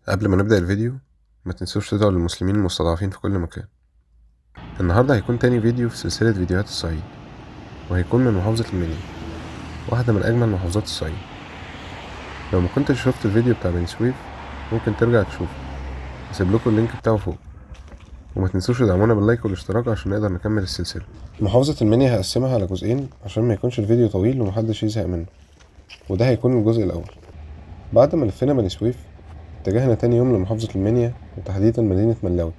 قبل ما نبدأ الفيديو ما تنسوش تدعوا للمسلمين المستضعفين في كل مكان. النهاردة هيكون تاني فيديو في سلسلة فيديوهات الصعيد، وهيكون من محافظة المنيا، واحدة من أجمل محافظات الصعيد. لو ما كنتش شفت الفيديو بتاع بني سويف ممكن ترجع تشوفه، هسيب لكم اللينك بتاعه فوق. وما تنسوش تدعمونا باللايك والاشتراك عشان نقدر نكمل السلسلة. محافظة المنيا هقسمها على جزئين عشان ما يكونش الفيديو طويل ومحدش يزهق منه، وده هيكون الجزء الأول. بعد ما لفينا بني سويف اتجهنا تاني يوم لمحافظة المنيا وتحديدا مدينة ملاوي.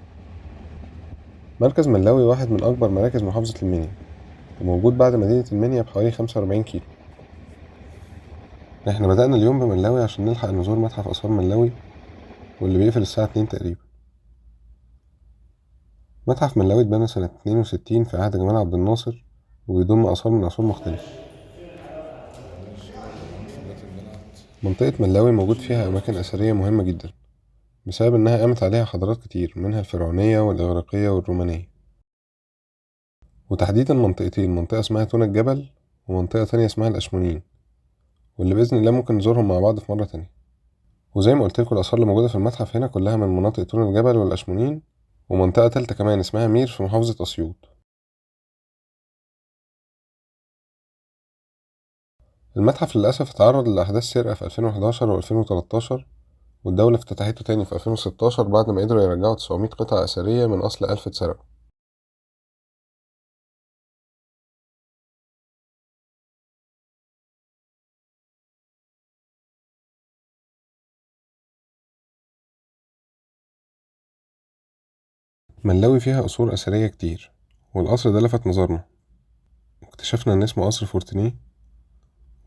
مركز ملاوي واحد من أكبر مراكز محافظة المنيا، وموجود بعد مدينة المنيا بحوالي 45 كيلو. احنا بدأنا اليوم بملاوي عشان نلحق نزور متحف آثار ملاوي، واللي بيقفل الساعة 2 تقريبا. متحف ملاوي اتبنى سنة 62 في عهد جمال عبد الناصر، وبيضم آثار من عصور مختلفة. منطقة ملاوي موجود فيها أماكن أثرية مهمة جدا، بسبب إنها قامت عليها حضارات كتير، منها الفرعونية والإغريقية والرومانية. وتحديدا منطقتين، منطقة اسمها تونا الجبل ومنطقة تانية اسمها الأشمونين، واللي بإذن الله ممكن نزورهم مع بعض في مرة تانية. وزي ما قلت لكم الآثار اللي موجودة في المتحف هنا كلها من مناطق تونا الجبل والأشمونين، ومنطقة تالتة كمان اسمها مير في محافظة أسيوط. المتحف للأسف اتعرض لأحداث سرقة في 2011 و2013، والدولة افتتحته تاني في 2016 بعد ما قدروا يرجعوا 900 قطعة أثرية من أصل 1000 اتسرقوا. ملاوي فيها قصور أثرية كتير، والقصر ده لفت نظرنا. اكتشفنا إن اسمه قصر فورتينيه،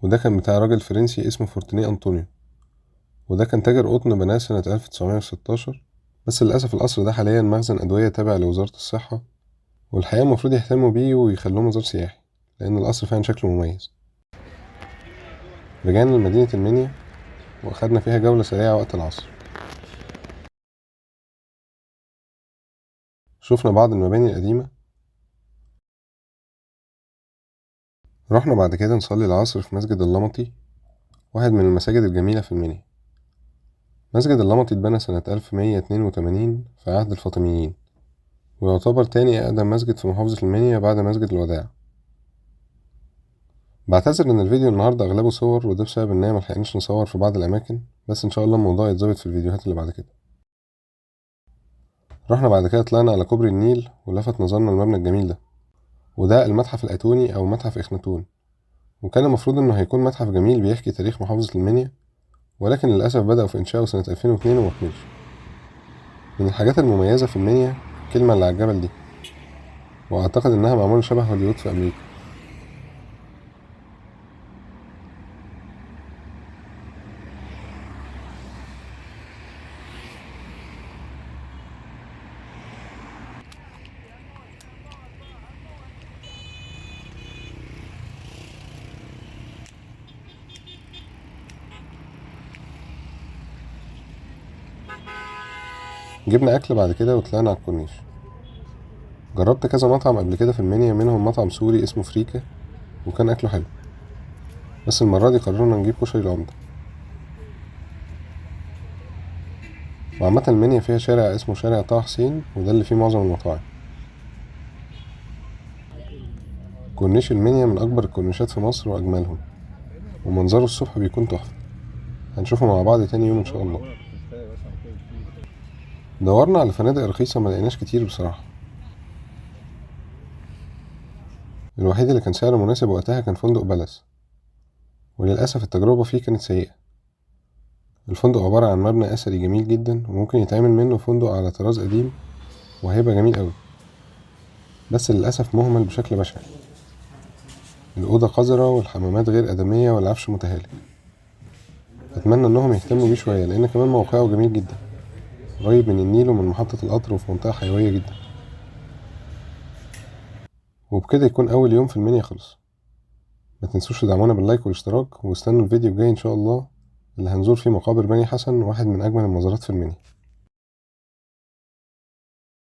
وده كان بتاع راجل فرنسي اسمه فورتينيه أنطونيو، وده كان تاجر قطن بناه سنة 1916. بس للأسف القصر ده حاليا مخزن أدوية تابع لوزارة الصحة، والحقيقة المفروض يهتموا بيه ويخلوه مزار سياحي، لأن القصر فعلا شكله مميز. رجعنا لمدينة المنيا وأخدنا فيها جولة سريعة وقت العصر. شفنا بعض المباني القديمة. رحنا بعد كده نصلي العصر في مسجد اللمطي، واحد من المساجد الجميلة في المنيا. مسجد اللمطي اتبنى سنة 1182 في عهد الفاطميين، ويعتبر تاني أقدم مسجد في محافظة المنيا بعد مسجد الوداع. بعتذر إن الفيديو النهاردة أغلبه صور، وده بسبب إننا ملحقناش نصور في بعض الأماكن، بس إن شاء الله الموضوع يتظبط في الفيديوهات اللي بعد كده. رحنا بعد كده طلعنا على كوبري النيل، ولفت نظرنا المبنى الجميل ده، وده المتحف الأتوني أو متحف إخناتون. وكان المفروض إنه هيكون متحف جميل بيحكي تاريخ محافظة المنيا، ولكن للأسف بدأوا في إنشاؤه سنة 2002 ومكملش. من الحاجات المميزة في المنيا الكلمة اللي على الجبل دي، وأعتقد إنها معمولة شبه هوليوود في أمريكا. جبنا أكل بعد كده وطلعنا على الكورنيش. جربت كذا مطعم قبل كده في المنيا، منهم مطعم سوري اسمه فريكة، وكان أكله حلو، بس المرة دي قررنا نجيب كشري العمدة. وعامة المنيا فيها شارع اسمه شارع طه حسين، وده اللي فيه معظم المطاعم. كورنيش المنيا من أكبر الكورنيشات في مصر وأجملهم، ومنظره الصبح بيكون تحفة. هنشوفه مع بعض تاني يوم إن شاء الله. دورنا على فنادق رخيصة، ما لقيناش كتير بصراحة. الوحيد اللي كان سعره مناسب وقتها كان فندق بلس، وللأسف التجربة فيه كانت سيئة. الفندق عبارة عن مبنى أثري جميل جدا، وممكن يتعمل منه فندق على طراز قديم وهيبقى جميل أوي، بس للأسف مهمل بشكل بشع. الأوضة قذرة والحمامات غير آدمية والعفش متهالك. أتمنى إنهم يهتموا بيه شوية، لأن كمان موقعه جميل جدا، قريب من النيل ومن محطة القطر، وفي منطقة حيوية جدا. وبكده يكون أول يوم في المنيا خلص. ما تنسوش تدعمونا باللايك والاشتراك، واستنوا الفيديو الجاي إن شاء الله اللي هنزور فيه مقابر بني حسن، واحد من أجمل المزارات في المنيا.